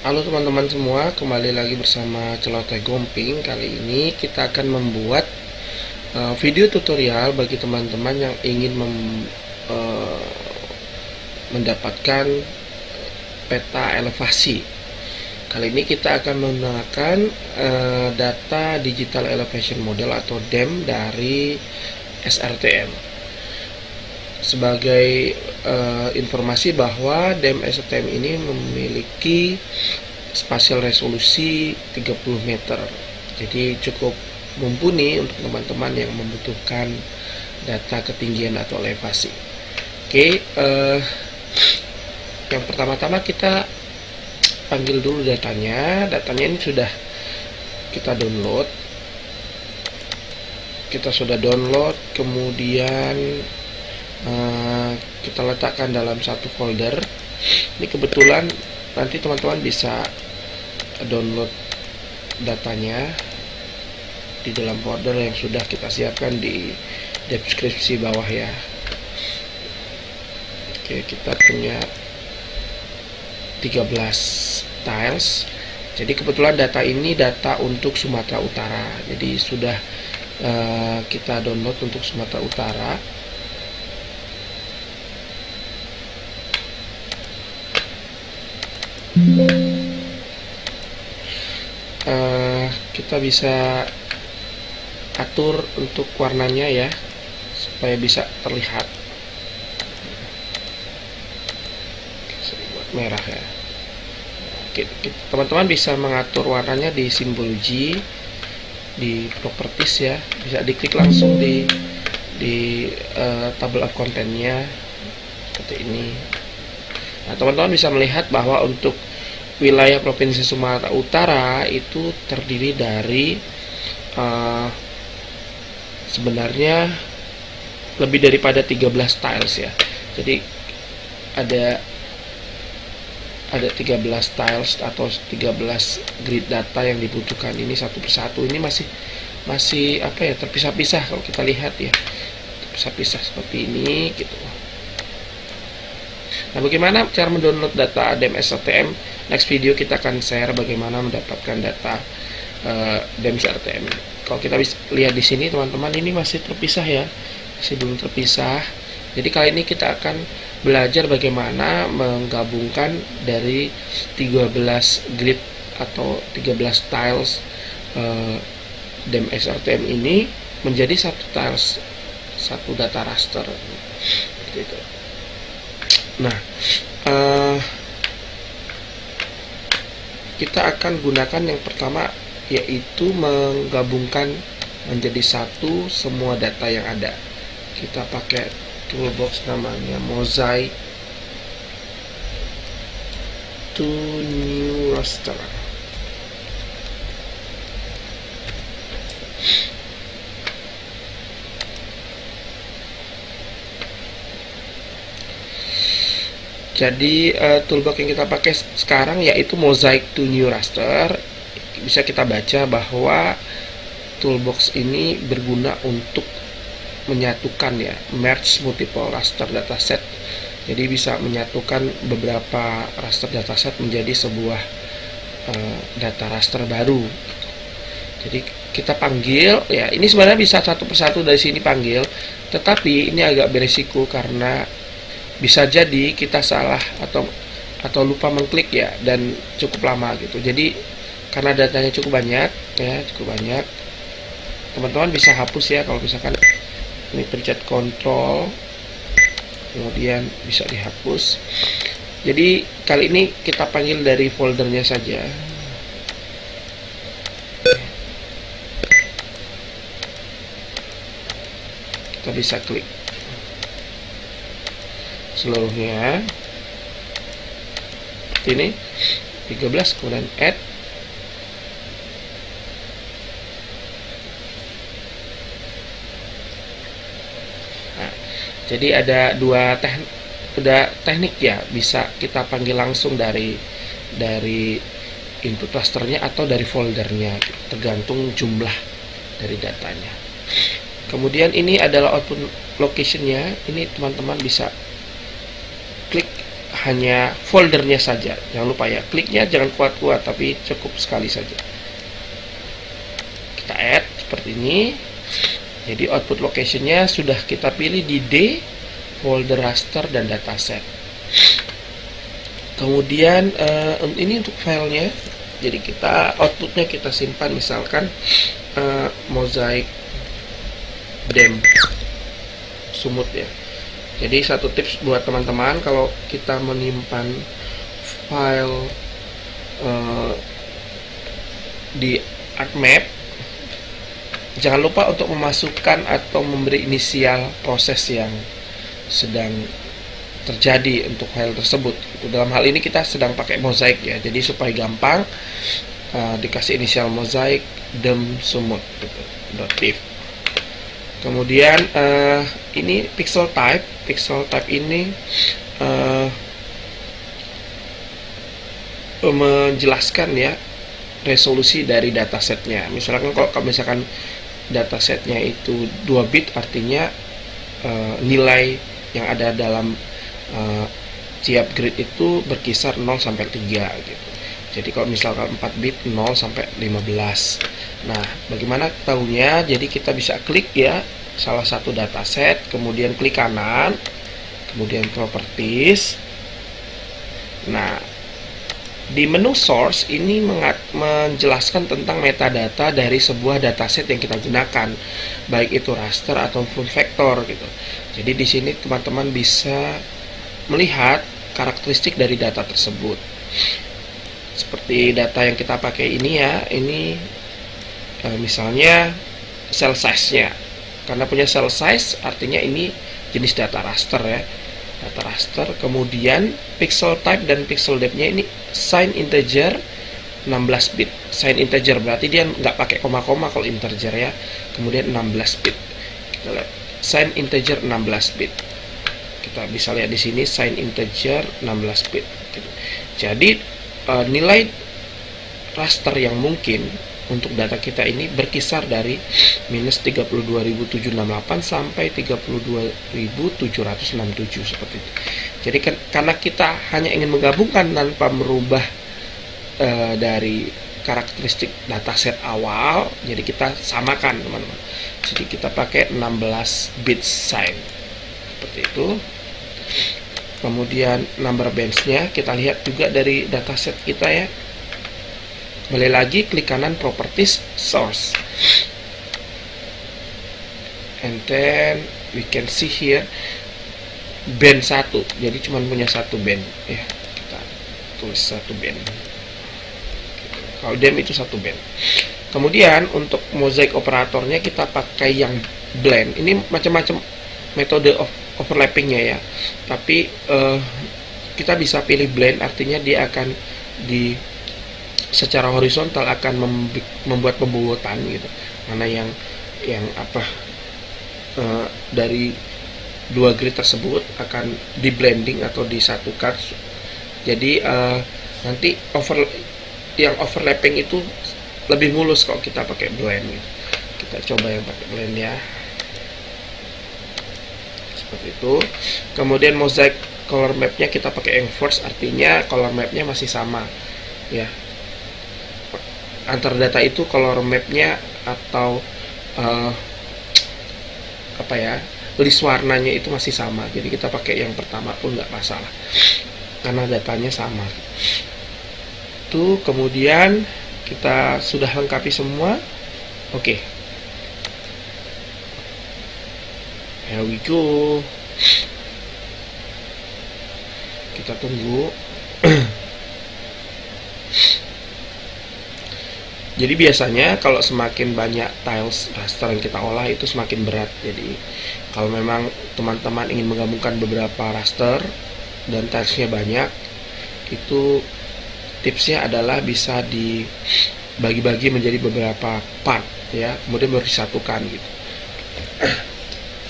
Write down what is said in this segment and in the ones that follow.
Halo teman-teman semua, kembali lagi bersama Celoteh Gomping. Kali ini kita akan membuat video tutorial bagi teman-teman yang ingin mendapatkan peta elevasi. Kali ini kita akan menggunakan data Digital Elevation Model atau DEM dari SRTM. Sebagai informasi bahwa DEM SRTM ini memiliki spasial resolusi 30 meter, jadi cukup mumpuni untuk teman-teman yang membutuhkan data ketinggian atau elevasi. Oke, yang pertama-tama kita panggil dulu datanya. Datanya ini sudah kita download. Kita sudah download, kemudian kita letakkan dalam satu folder. Ini kebetulan nanti teman-teman bisa download datanya di dalam folder yang sudah kita siapkan di deskripsi bawah ya. Oke, kita punya 13 tiles. Jadi kebetulan data ini data untuk Sumatera Utara. Jadi sudah kita download untuk Sumatera Utara. Kita bisa atur untuk warnanya ya, supaya bisa terlihat. Saya buat merah ya. Teman-teman bisa mengatur warnanya di simbol G di properties ya, bisa diklik langsung di table of contentnya seperti ini. Nah, teman-teman bisa melihat bahwa untuk wilayah Provinsi Sumatera Utara itu terdiri dari sebenarnya lebih daripada 13 tiles ya. Jadi ada 13 tiles atau 13 grid data yang dibutuhkan ini satu persatu. Ini masih apa ya, terpisah-pisah kalau kita lihat ya. Terpisah-pisah seperti ini gitu. Nah, bagaimana cara mendownload data DEM SRTM? Next video kita akan share bagaimana mendapatkan data DEM SRTM. Kalau kita bisa lihat di sini teman-teman, ini masih terpisah ya, masih belum terpisah. Jadi kali ini kita akan belajar bagaimana menggabungkan dari 13 grid atau 13 tiles DEM SRTM ini menjadi satu tiles, satu data raster gitu. Nah, kita akan gunakan yang pertama, yaitu menggabungkan menjadi satu semua data yang ada. Kita pakai toolbox namanya Mosaic to New Raster. Jadi toolbox yang kita pakai sekarang yaitu Mosaic to New Raster. Bisa kita baca bahwa toolbox ini berguna untuk menyatukan ya, merge multiple raster dataset. Jadi bisa menyatukan beberapa raster dataset menjadi sebuah data raster baru. Jadi kita panggil ya, ini sebenarnya bisa satu persatu dari sini panggil, tetapi ini agak beresiko karena bisa jadi kita salah atau lupa mengklik ya, dan cukup lama gitu. Jadi karena datanya cukup banyak ya, teman-teman bisa hapus ya. Kalau misalkan ini pencet kontrol kemudian bisa dihapus. Jadi kali ini kita panggil dari foldernya saja. Kita bisa klik seluruhnya ini 13, kemudian add. Nah, jadi ada dua teknik ya, bisa kita panggil langsung dari input rasternya atau dari foldernya, tergantung jumlah dari datanya. Kemudian ini adalah output locationnya. Ini teman-teman bisa klik hanya foldernya saja. Jangan lupa ya, kliknya jangan kuat-kuat, tapi cukup sekali saja. Kita add seperti ini. Jadi output locationnya sudah kita pilih di D, folder raster dan dataset. Kemudian ini untuk filenya. Jadi kita outputnya kita simpan misalkan mosaic dem sumut ya. Jadi satu tips buat teman-teman, kalau kita menyimpan file di ArcMap, jangan lupa untuk memasukkan atau memberi inisial proses yang sedang terjadi untuk file tersebut. Dalam hal ini kita sedang pakai mosaic ya, jadi supaya gampang dikasih inisial mosaic dem sumut gitu, .div. Kemudian ini pixel type ini menjelaskan ya resolusi dari datasetnya. Misalkan kalau misalkan datasetnya itu 2 bit, artinya nilai yang ada dalam tiap grid itu berkisar 0 sampai 3 gitu. Jadi kalau misalkan 4 bit 0 sampai 15. Nah, bagaimana tahunya? Jadi kita bisa klik ya salah satu dataset, kemudian klik kanan, kemudian properties. Nah, di menu source ini menjelaskan tentang metadata dari sebuah dataset yang kita gunakan, baik itu raster ataupun vektor gitu. Jadi di sini teman-teman bisa melihat karakteristik dari data tersebut. Seperti data yang kita pakai ini ya, ini misalnya cell size-nya. Karena punya cell size, artinya ini jenis data raster ya. Data raster, kemudian pixel type dan pixel depth-nya ini signed integer 16 bit. Signed integer berarti dia nggak pakai koma-koma kalau integer ya. Kemudian 16 bit. Kita lihat signed integer 16 bit. Kita bisa lihat di sini signed integer 16 bit. Jadi nilai raster yang mungkin untuk data kita ini berkisar dari minus 32.768 sampai 32.767 seperti itu. Jadi karena kita hanya ingin menggabungkan tanpa merubah dari karakteristik dataset awal, jadi kita samakan teman-teman. Jadi kita pakai 16 bit sign seperti itu. Kemudian number bands-nya kita lihat juga dari dataset kita ya. Kembali lagi, klik kanan properties source, and then we can see here band 1. Jadi cuma punya satu band ya, kita tulis satu band. Kalau dem itu satu band. Kemudian untuk mosaic operatornya kita pakai yang blend. Ini macam-macam metode overlappingnya ya, tapi kita bisa pilih blend, artinya dia akan secara horizontal akan membuat pembobotan gitu, mana yang apa dari dua grid tersebut akan di blending atau disatukan. Jadi nanti yang overlapping itu lebih mulus kalau kita pakai blend gitu. Kita coba yang pakai blend ya, seperti itu. Kemudian mosaic color mapnya kita pakai enforce, artinya color mapnya masih sama ya. Antar data itu color mapnya atau apa ya, list warnanya itu masih sama. Jadi kita pakai yang pertama pun nggak masalah karena datanya sama. Tuh, kemudian kita sudah lengkapi semua. Oke. Here we go. Kita tunggu. Jadi biasanya kalau semakin banyak tiles raster yang kita olah itu semakin berat. Jadi kalau memang teman-teman ingin menggabungkan beberapa raster dan tilesnya banyak, itu tipsnya adalah bisa dibagi-bagi menjadi beberapa part ya, kemudian baru disatukan gitu.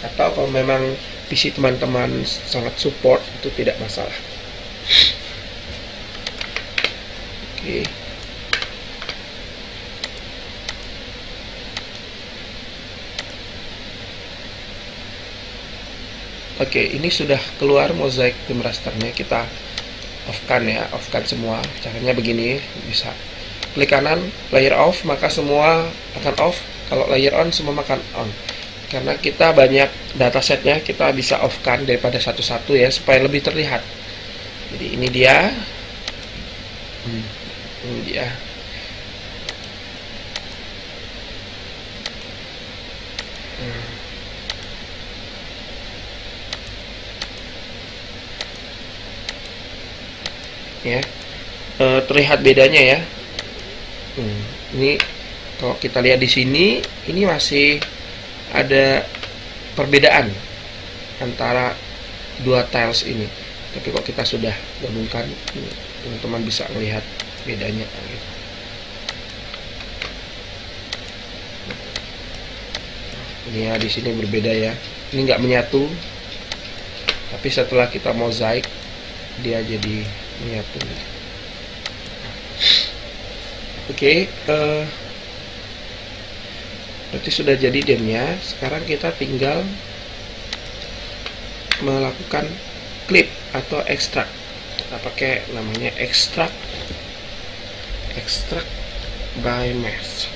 Atau kalau memang PC teman-teman sangat support, itu tidak masalah. Oke. Oke, ini sudah keluar mosaic theme rasternya. Kita off kan ya, off kan semua. Caranya begini, bisa klik kanan layer off, maka semua akan off. Kalau layer on, semua akan on. Karena kita banyak datasetnya, kita bisa off kan daripada satu-satu ya, supaya lebih terlihat. Jadi ini dia, ini dia. Ya, terlihat bedanya ya. Ini kalau kita lihat di sini, ini masih ada perbedaan antara dua tiles ini. Tapi kok kita sudah gabungkan, teman-teman bisa melihat bedanya. Ini ya, di sini berbeda ya. Ini nggak menyatu, tapi setelah kita mozaik, dia jadi menyatu. Oke, berarti sudah jadi demnya. Sekarang kita tinggal melakukan clip atau ekstrak. Kita pakai namanya extract by mesh.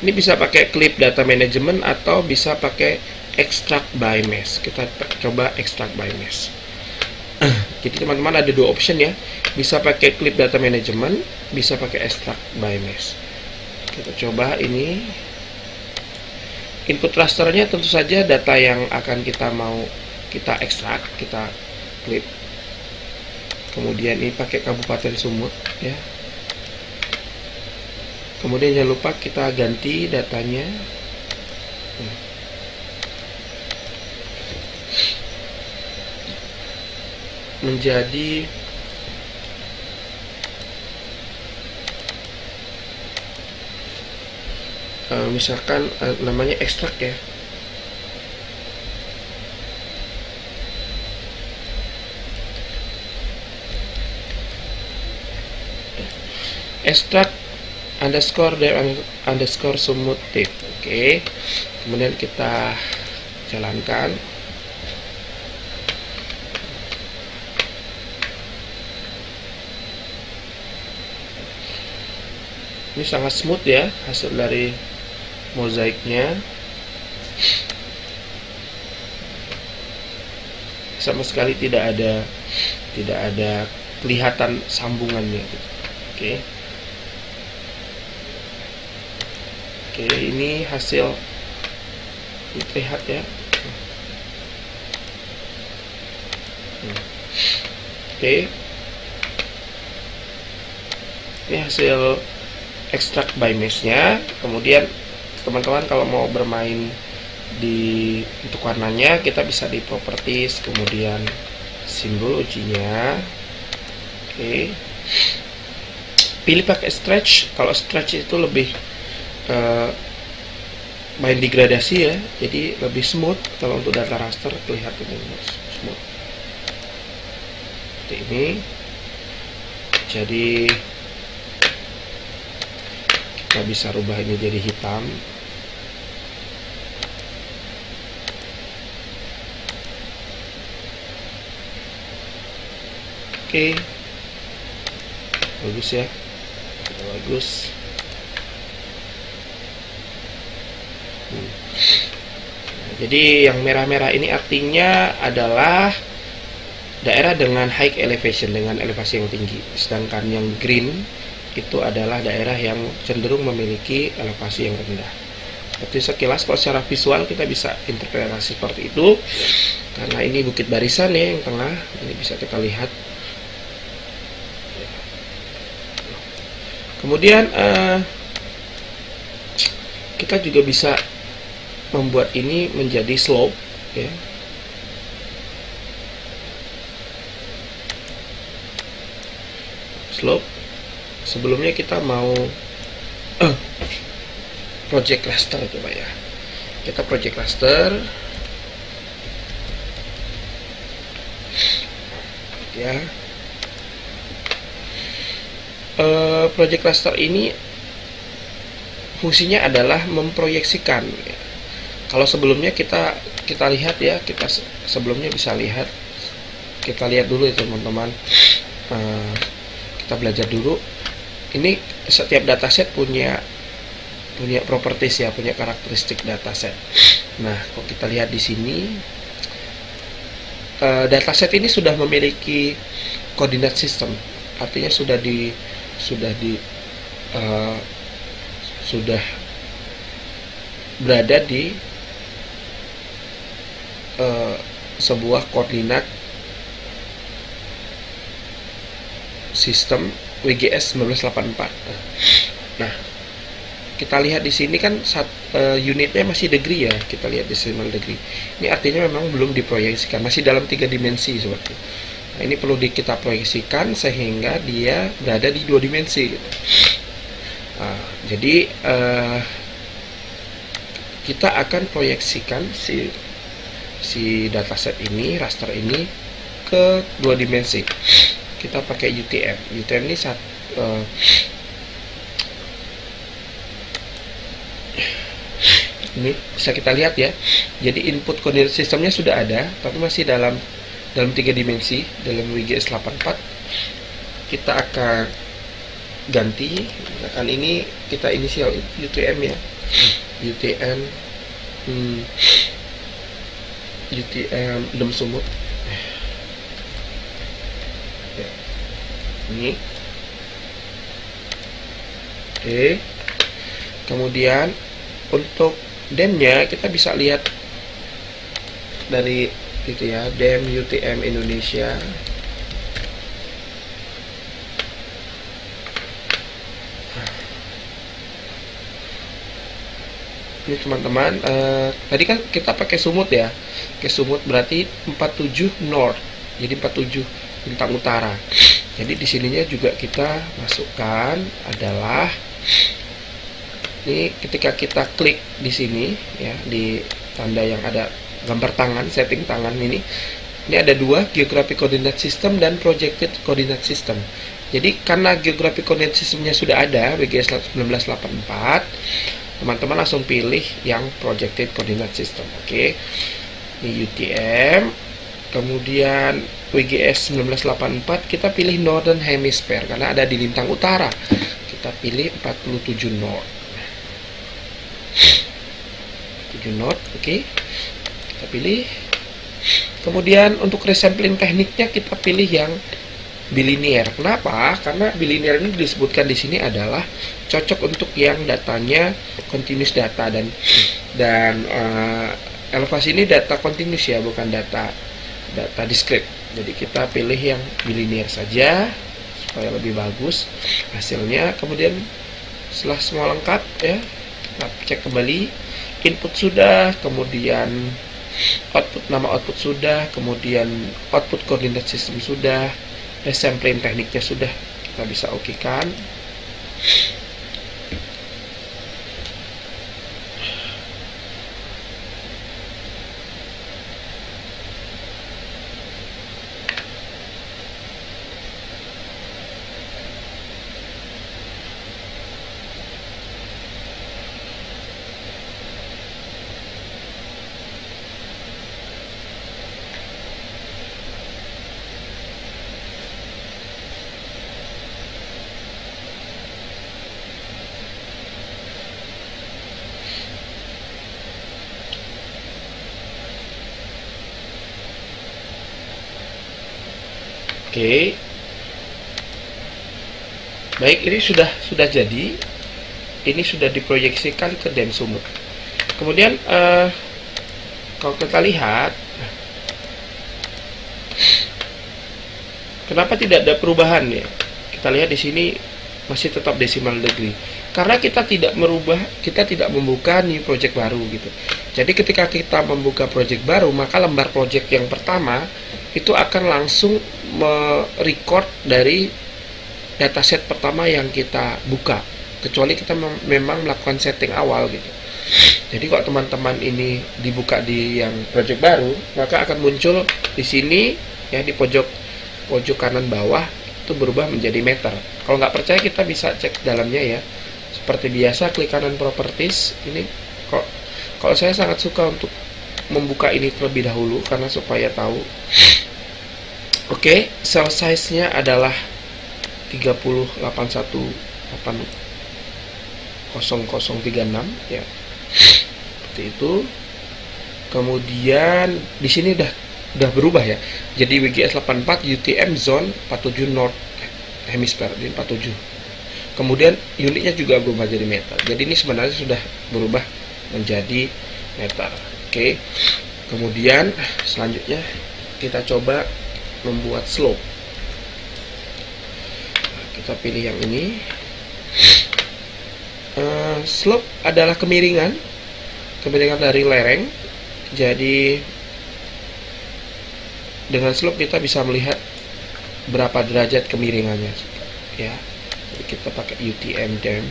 Ini bisa pakai clip data management atau bisa pakai extract by mesh. Kita coba extract by mesh. Jadi teman-teman ada dua option ya. Bisa pakai clip data management, bisa pakai extract by mesh. Kita coba ini. Input rasternya tentu saja data yang akan kita kita ekstrak, kita clip. Kemudian ini pakai Kabupaten Sumut ya. Kemudian jangan lupa kita ganti datanya. Menjadi misalkan namanya ekstrak ya. Ekstrak underscore sumut tip. Oke. Kemudian kita jalankan. Ini sangat smooth ya hasil dari mozaiknya. Sama sekali tidak ada kelihatan sambungannya gitu. Oke, ini hasil terlihat ya. Oke. Ini hasil extract by mesh-nya. Kemudian teman-teman kalau mau bermain untuk warnanya, kita bisa di properties, kemudian simbol ujinya. Oke. Pilih pakai stretch. Kalau stretch itu lebih main degradasi ya, jadi lebih smooth. Kalau untuk data raster kelihatan smooth seperti ini. Jadi kita bisa rubah ini jadi hitam. Oke, bagus ya, bagus. Jadi yang merah-merah ini artinya adalah daerah dengan high elevation, dengan elevasi yang tinggi. Sedangkan yang green itu adalah daerah yang cenderung memiliki elevasi yang rendah. Seperti sekilas kalau secara visual kita bisa interpretasi seperti itu. Karena ini bukit barisan ya yang tengah, ini bisa kita lihat. Kemudian kita juga bisa membuat ini menjadi slope ya. Slope. Sebelumnya kita mau project cluster coba ya. Kita project cluster ya. Project cluster ini fungsinya adalah memproyeksikan ya. Kalau sebelumnya kita lihat ya, sebelumnya bisa lihat, kita lihat dulu ya teman-teman. Kita belajar dulu. Ini setiap dataset punya properties ya, punya karakteristik dataset. Nah, kalau kita lihat di sini, dataset ini sudah memiliki koordinat sistem, artinya sudah berada di sebuah koordinat sistem WGS 1984. Nah, kita lihat di sini kan unitnya masih degree ya, kita lihat decimal degree. Ini artinya memang belum diproyeksikan, masih dalam 3 dimensi seperti itu. Nah, ini perlu kita proyeksikan sehingga dia berada di 2 dimensi gitu. Nah, jadi kita akan proyeksikan si dataset ini, raster ini ke 2 dimensi. Kita pakai UTM. UTM ini ini bisa kita lihat ya. Jadi input koordinat sistemnya sudah ada, tapi masih dalam 3 dimensi dalam WGS 84. Kita akan ganti, misalkan ini kita inisial UTM ya. UTM Dem Sumut. Ini. Oke. Kemudian untuk DEM-nya kita bisa lihat dari itu ya, DEM UTM Indonesia. Ini teman-teman, tadi kan kita pakai sumut ya. Pakai sumut berarti 47 North. Jadi 47 bintang utara. Jadi di sininya juga kita masukkan adalah ini ketika kita klik di sini ya, di tanda yang ada gambar tangan, setting tangan ini ada 2, geographic coordinate system dan projected coordinate system. Jadi karena geographic coordinate systemnya sudah ada WGS 1984, teman-teman langsung pilih yang projected coordinate system. Oke. Ini UTM, kemudian WGS 1984 kita pilih Northern Hemisphere karena ada di lintang utara. Kita pilih 47 North. 7 North, oke. Kita pilih. Kemudian untuk resampling tekniknya kita pilih yang bilinear. Kenapa? Karena bilinear ini disebutkan di sini adalah cocok untuk yang datanya continuous data dan elevasi ini data continuous ya, bukan data discrete. Jadi kita pilih yang bilinear saja supaya lebih bagus hasilnya. Kemudian setelah semua lengkap ya, kita cek kembali, input sudah, kemudian nama output sudah, kemudian output coordinate system sudah, resampling tekniknya sudah, kita bisa oke-kan. Oke. Baik, ini sudah jadi. Ini sudah diproyeksikan ke DEM Sumut. Kemudian kalau kita lihat, kenapa tidak ada perubahan ya? Kita lihat di sini masih tetap decimal degree. Karena kita tidak membuka new project baru gitu. Jadi ketika kita membuka project baru, maka lembar project yang pertama itu akan langsung merecord dari dataset pertama yang kita buka, kecuali kita memang melakukan setting awal gitu. Jadi kalau teman-teman ini dibuka di yang project baru, maka akan muncul di sini ya, di pojok kanan bawah itu berubah menjadi meter. Kalau nggak percaya kita bisa cek dalamnya ya. Seperti biasa, klik kanan properties. Ini Kalau saya sangat suka untuk membuka ini terlebih dahulu karena supaya tahu. Oke, cell size-nya adalah 3081800036 ya. Seperti itu. Kemudian di sini udah berubah ya. Jadi WGS 84 UTM zone 47 North Hemisphere, jadi 47. Kemudian unitnya juga berubah jadi meter. Jadi ini sebenarnya sudah berubah menjadi meter. Oke. Kemudian selanjutnya kita coba membuat slope. Kita pilih yang ini. Slope adalah kemiringan dari lereng. Jadi dengan slope kita bisa melihat berapa derajat kemiringannya ya. Jadi kita pakai UTM dem.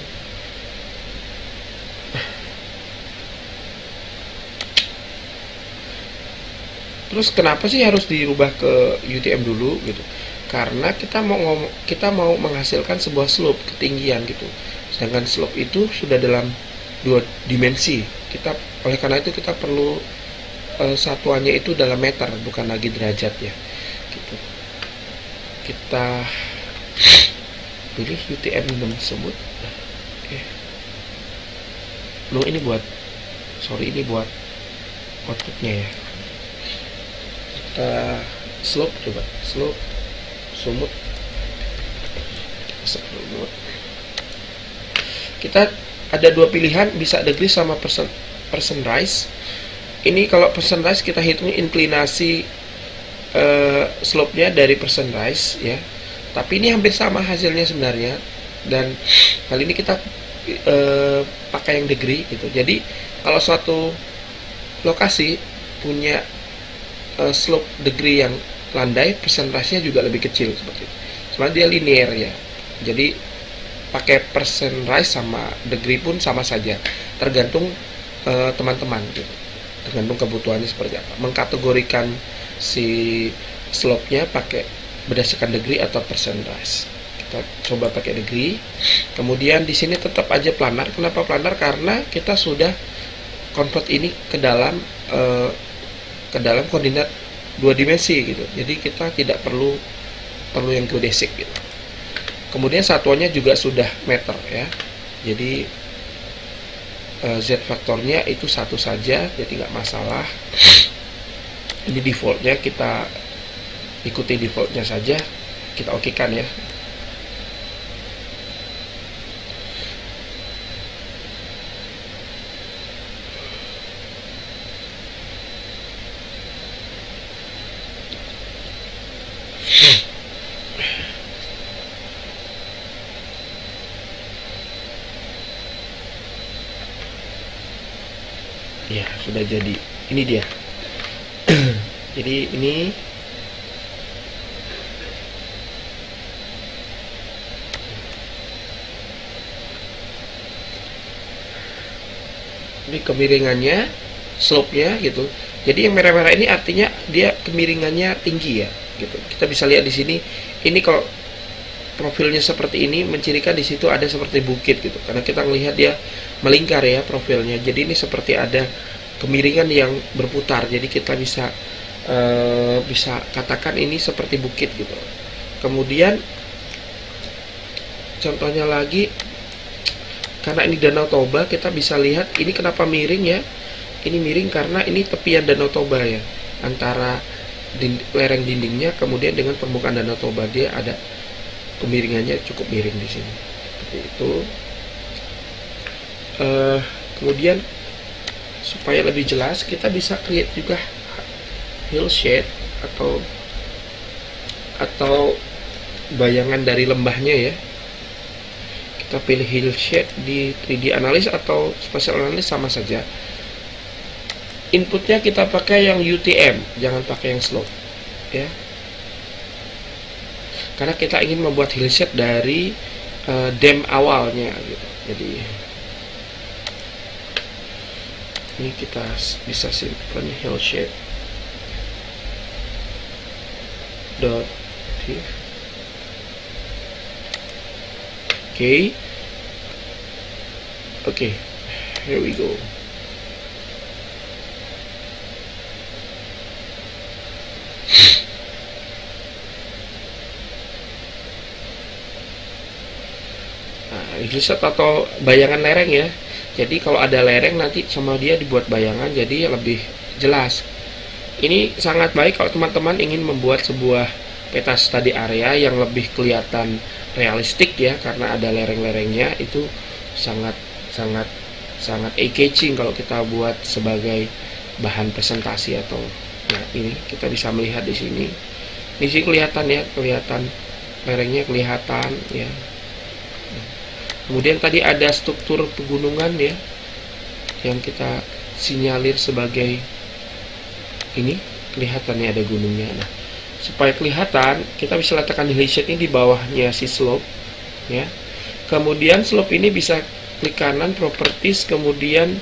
Terus kenapa sih harus dirubah ke UTM dulu gitu? Karena kita mau menghasilkan sebuah slope ketinggian gitu. Sedangkan slope itu sudah dalam 2 dimensi. Oleh karena itu kita perlu satuannya itu dalam meter, bukan lagi derajat ya. Gitu. Kita pilih UTM tersebut. Oke. Ini buat outputnya ya. Kita slope, coba slope sumut. Kita ada 2 pilihan, bisa degree sama percent rise. Ini kalau percent rise kita hitung inclinasi slope-nya dari percent rise ya. Tapi ini hampir sama hasilnya sebenarnya. Dan kali ini kita pakai yang degree gitu. Jadi kalau suatu lokasi punya slope degree yang landai, percent rise-nya juga lebih kecil seperti itu. Soalnya dia linear ya. Jadi pakai percent rise sama degree pun sama saja. Tergantung teman-teman gitu. Tergantung kebutuhannya seperti apa. Mengkategorikan si slope-nya pakai berdasarkan degree atau percent rise. Kita coba pakai degree. Kemudian di sini tetap aja planar. Kenapa planar? Karena kita sudah convert ini ke dalam koordinat 2 dimensi gitu. Jadi kita tidak perlu yang geodesic gitu. Kemudian satuannya juga sudah meter ya. Jadi Z faktornya itu 1 saja, jadi nggak masalah. Ini defaultnya, kita ikuti defaultnya saja, kita okekan ya. Ya, sudah jadi. Ini dia. Jadi ini kemiringannya, slope-nya gitu. Jadi yang merah-merah ini artinya dia kemiringannya tinggi ya, gitu. Kita bisa lihat di sini. Ini kalau profilnya seperti ini mencirikan di situ ada seperti bukit gitu. Karena kita melihat dia melingkar ya profilnya. Jadi ini seperti ada kemiringan yang berputar. Jadi kita bisa katakan ini seperti bukit gitu. Kemudian contohnya lagi, karena ini Danau Toba, kita bisa lihat ini kenapa miring ya. Ini miring karena ini tepian Danau Toba ya, antara lereng dindingnya kemudian dengan permukaan Danau Toba, dia ada kemiringannya cukup miring di sini. Seperti itu. Kemudian supaya lebih jelas kita bisa create juga hillshade atau bayangan dari lembahnya ya. Kita pilih hillshade di 3D analysis atau spatial analysis sama saja. Inputnya kita pakai yang UTM, jangan pakai yang slope ya. Karena kita ingin membuat hillshade dari dam awalnya gitu. Jadi ini kita bisa simpan hillshade dot oke, here we go. riset atau bayangan lereng ya. Jadi kalau ada lereng nanti sama dia dibuat bayangan jadi lebih jelas. Ini sangat baik kalau teman-teman ingin membuat sebuah peta study area yang lebih kelihatan realistik ya, karena ada lereng-lerengnya. Itu sangat eye-catching kalau kita buat sebagai bahan presentasi atau ini kita bisa melihat di sini. Di sini kelihatan ya, kelihatan lerengnya kelihatan ya. Kemudian tadi ada struktur pegunungan ya yang kita sinyalir sebagai ini, kelihatannya ada gunungnya. Nah, supaya kelihatan kita bisa letakkan hillshade ini di bawahnya si slope ya. Kemudian slope ini bisa klik kanan properties, kemudian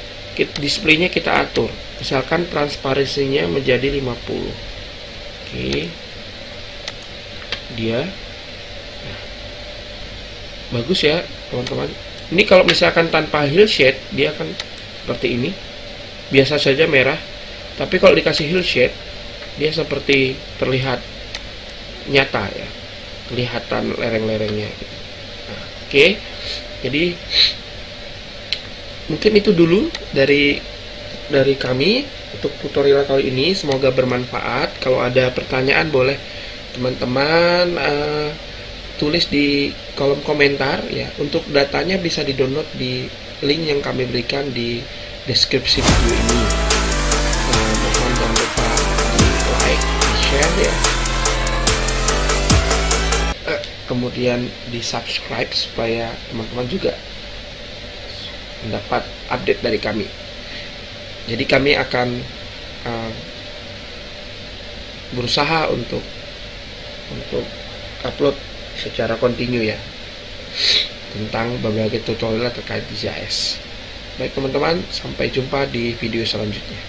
displaynya kita atur. Misalkan transparansinya menjadi 50. Oke. Dia bagus ya teman-teman. Ini kalau misalkan tanpa hillshade dia akan seperti ini, biasa saja merah. Tapi kalau dikasih hillshade dia seperti terlihat nyata ya, kelihatan lereng-lerengnya gitu. Nah, oke. Jadi mungkin itu dulu dari kami untuk tutorial kali ini. Semoga bermanfaat. Kalau ada pertanyaan boleh teman-teman tulis di kolom komentar ya. Untuk datanya bisa di-download di link yang kami berikan di deskripsi video ini. Mohon jangan lupa di like, di share ya. Kemudian di subscribe supaya teman-teman juga mendapat update dari kami. Jadi kami akan berusaha untuk upload secara kontinu ya tentang berbagai tutorial terkait GIS. Baik teman-teman, sampai jumpa di video selanjutnya.